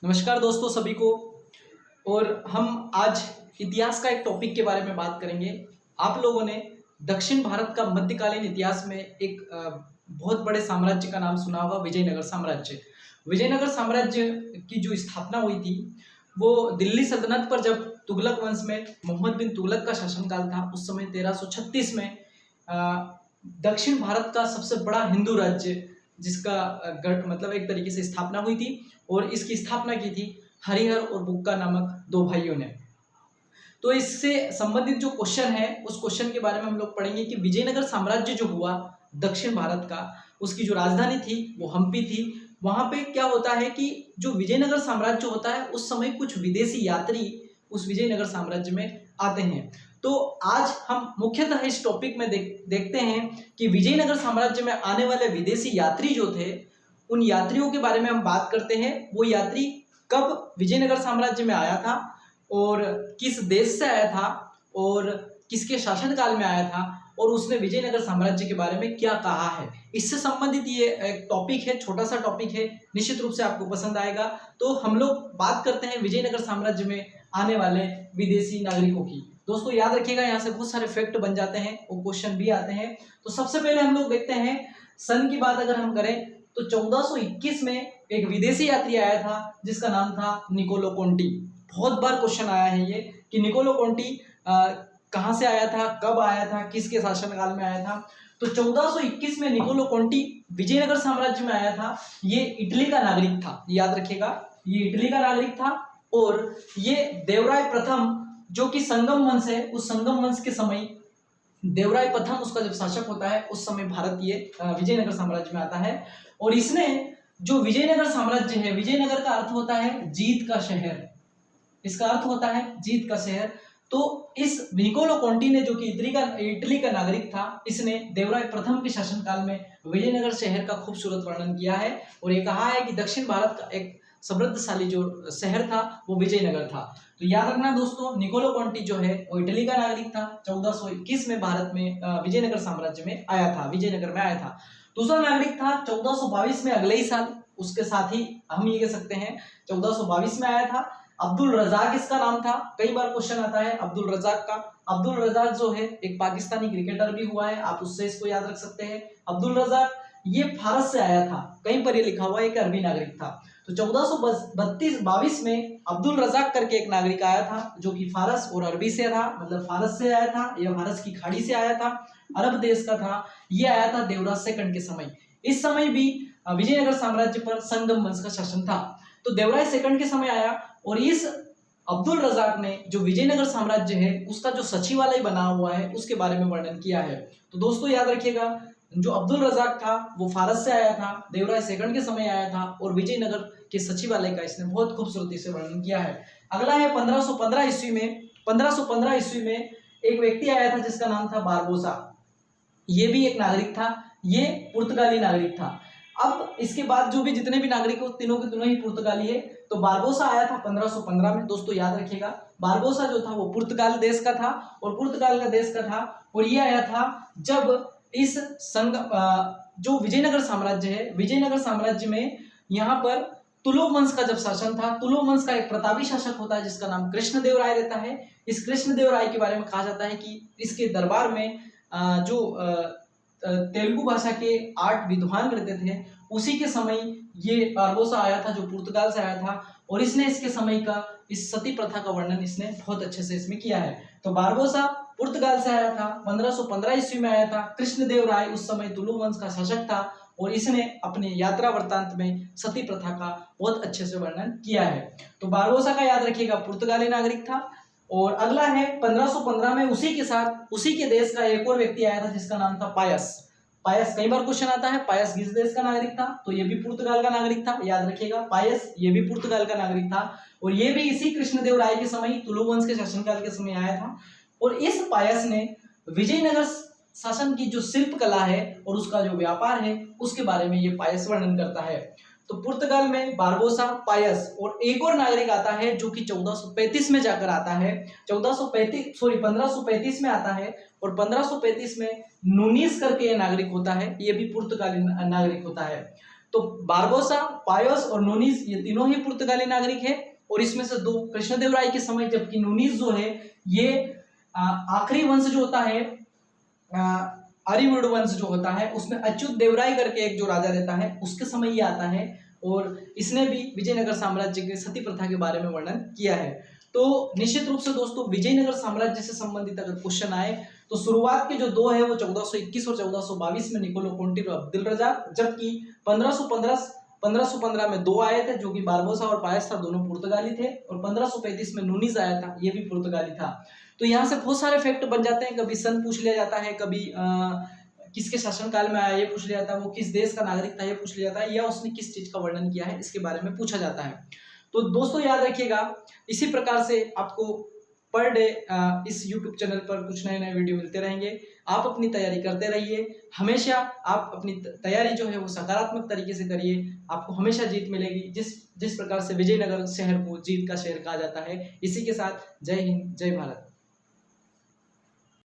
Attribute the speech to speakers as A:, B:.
A: नमस्कार दोस्तों सभी को। और हम आज इतिहास का एक टॉपिक के बारे में बात करेंगे। आप लोगों ने दक्षिण भारत का मध्यकालीन इतिहास में एक बहुत बड़े साम्राज्य का नाम सुना होगा, विजयनगर साम्राज्य। विजयनगर साम्राज्य की जो स्थापना हुई थी वो दिल्ली सल्तनत पर जब तुगलक वंश में मोहम्मद बिन तुगलक का शासनकाल था, उस समय 1336 में दक्षिण भारत का सबसे बड़ा हिंदू राज्य जिसका गढ़ मतलब एक तरीके से स्थापना हुई थी। और इसकी स्थापना की थी हरिहर और बुक्का नामक दो भाइयों ने। तो इससे संबंधित जो क्वेश्चन है उस क्वेश्चन के बारे में हम लोग पढ़ेंगे कि विजयनगर साम्राज्य जो हुआ दक्षिण भारत का, उसकी जो राजधानी थी वो हम्पी थी। वहां पे क्या होता है कि जो विजयनगर साम्राज्य होता है उस समय कुछ विदेशी यात्री उस विजयनगर साम्राज्य में आते हैं। तो आज हम मुख्यतः इस टॉपिक में देखते हैं कि विजयनगर साम्राज्य में आने वाले विदेशी यात्री जो थे उन यात्रियों के बारे में हम बात करते हैं। वो यात्री कब विजयनगर साम्राज्य में आया था और किस देश से आया था और किसके शासनकाल में आया था और उसने विजयनगर साम्राज्य के बारे में क्या कहा है। इससे संबंधित ये एक टॉपिक है, छोटा सा टॉपिक है, निश्चित रूप से आपको पसंद आएगा। तो हम लोग बात करते हैं विजयनगर साम्राज्य में आने वाले विदेशी नागरिकों की। दोस्तों याद रखिएगा, यहाँ से बहुत सारे फैक्ट बन जाते हैं और क्वेश्चन भी आते हैं। तो सबसे पहले हम लोग देखते हैं सन की बात अगर हम करें तो 1421 में एक विदेशी यात्री आया था जिसका नाम था निकोलो कोंटी। बहुत बार क्वेश्चन आया है ये कि निकोलो कोंटी कहाँ से आया था, कब आया था, किसके शासनकाल में आया था। तो 1421 में निकोलो कोंटी विजयनगर साम्राज्य में आया था। ये इटली का नागरिक था, याद रखिएगा, ये इटली का नागरिक था। और ये देवराय प्रथम जो कि संगम वंश है, उस संगम वंश के समय देवराय प्रथम उसका जब शासक होता है उस समय भारत ये विजयनगर साम्राज्य में आता है। और इसने जो विजयनगर साम्राज्य है, विजयनगर का अर्थ होता है जीत का शहर, इसका अर्थ होता है जीत का शहर। तो इस निकोलो कोंटी ने जो कि इटली का नागरिक था, इसने देवराय प्रथम के शासनकाल में विजयनगर शहर का खूबसूरत वर्णन किया है और ये कहा है कि दक्षिण भारत का एक समृद्धशाली जो शहर था वो विजयनगर था। तो याद रखना दोस्तों, निकोलो कोंटी जो है वो इटली का नागरिक था। 1421 में भारत में विजयनगर साम्राज्य में आया था, विजयनगर में आया था। दूसरा नागरिक था 1422 में, अगले ही साल, उसके साथ ही हम ये कह सकते हैं 1422 में आया था अब्दुल रजाक इसका नाम था। कई बार क्वेश्चन आता है अब्दुल रजाक का। अब्दुल रजाक जो है एक पाकिस्तानी क्रिकेटर भी हुआ है, आप उससे इसको याद रख सकते हैं। अब्दुल रजाक ये फारस से आया था, कहीं पर ये लिखा हुआ है एक अरबी नागरिक था। तो 1422 में अब्दुल रजाक करके एक नागरिक आया था जो कि फारस और अरबी से था, मतलब फारस से आया था या फारस की खाड़ी से आया था, अरब देश का था। ये आया था देवराज सेकंड के समय। इस समय भी विजयनगर साम्राज्य पर संगम वंश का शासन था। तो देवराज सेकंड के समय आया और इस अब्दुल रजाक ने जो विजयनगर साम्राज्य है उसका जो सचिवालय बना हुआ है उसके बारे में वर्णन किया है। तो दोस्तों याद रखिएगा, जो अब्दुल रजाक था वो फारस से आया था, देवराज सेकंड के समय आया था और विजयनगर के सचिवालय का इसने बहुत खूबसूरती से वर्णन किया है। अगला है 1515 ईस्वी में। 1515 ईस्वी में एक व्यक्ति आया था जिसका नाम था बारबोसा। ये भी एक नागरिक था, ये पुर्तगाली नागरिक था। अब इसके बाद जो भी जितने भी नागरिक हो तीनों के तीनों ही पुर्तगाली है। तो बारबोसा आया था 1515 में। दोस्तों याद रखिएगा, बारबोसा जो था वो पुर्तगाल देश का था और पुर्तगाल का देश का था। और ये आया था जब इस जो विजयनगर साम्राज्य है, विजयनगर साम्राज्य में यहाँ पर तुलु वंश का जब शासन था। तुलु वंश का एक प्रतापी शासक होता है जिसका नाम कृष्णदेवराय रहता है। इस कृष्णदेवराय के बारे में कहा जाता है कि इसके दरबार में जो तेलुगु भाषा के 8 विद्वान रहते थे, उसी के समय ये बारबोसा आया था जो पुर्तगाल से आया था और इसने इसके समय का इस सती प्रथा का वर्णन इसने बहुत अच्छे से इसमें किया है। तो बारबोसा पुर्तगाल से आया था, 1515 ईस्वी में आया था। कृष्णदेवराय उस समय तुलु वंश का शासक था और इसने अपने यात्रा वृत्तांत में सती प्रथा का बहुत अच्छे से वर्णन किया है। तो बारबोसा का याद रखिएगा, पुर्तगाली नागरिक था। और अगला है 1515 में उसी के साथ उसी के देश का एक और व्यक्ति आया था जिसका नाम था पायस। पायस कई बार क्वेश्चन आता है, पायस किस देश का नागरिक था? तो ये भी पुर्तगाल का नागरिक था, याद रखिएगा, पायस ये भी पुर्तगाल का नागरिक था और ये भी इसी कृष्णदेवराय के समय तुलु वंश के शासनकाल के समय आया था। और इस पायस ने विजयनगर शासन की जो शिल्प कला है और उसका जो व्यापार है उसके बारे में ये पायस वर्णन करता है। तो पुर्तगाल में बारबोसा, पायस और एक और नागरिक आता है जो कि 1435 में जाकर आता है। 1535 में आता है और 1535 में नूनीस करके ये नागरिक होता है, ये भी पुर्तगाली नागरिक होता है। तो बारबोसा, पायोस और नूनीज ये तीनों ही पुर्तगाली नागरिक है, और इसमें से दो कृष्णदेवराय के समय, जबकि नूनीज जो है ये आखिरी वंश जो होता है आर्यवर्ण वंश जो होता है उसमें अच्युत देवराय करके एक जो राजा रहता है उसके समय ये आता है, और इसने भी विजयनगर साम्राज्य के सती प्रथा के बारे में वर्णन किया है। तो निश्चित रूप से दोस्तों विजयनगर साम्राज्य से संबंधित अगर क्वेश्चन आए तो शुरुआत के जो दो है वो 1421 और 1422 में निकोलो कोंटी और अब्दुल रजाक, जबकि 1515 में दो आए थे जो कि बारबोसा और पायस था, दोनों पुर्तगाली थे, और 1535 में नूनीज आया था, ये भी पुर्तगाली था। तो यहाँ से बहुत सारे फैक्ट बन जाते हैं, कभी सन पूछ लिया जाता है, कभी किसके शासनकाल में आया ये पूछ लिया जाता है, वो किस देश का नागरिक था ये पूछ लिया जाता है, या उसने किस चीज का वर्णन किया है इसके बारे में पूछा जाता है। तो दोस्तों याद रखिएगा, इसी प्रकार से आपको पर डे इस YouTube चैनल पर कुछ नए नए वीडियो मिलते रहेंगे। आप अपनी तैयारी करते रहिए, हमेशा आप अपनी तैयारी जो है वो सकारात्मक तरीके से करिए, आपको हमेशा जीत मिलेगी। जिस प्रकार से विजयनगर शहर को जीत का शहर कहा जाता है। इसी के साथ जय हिंद, जय भारत।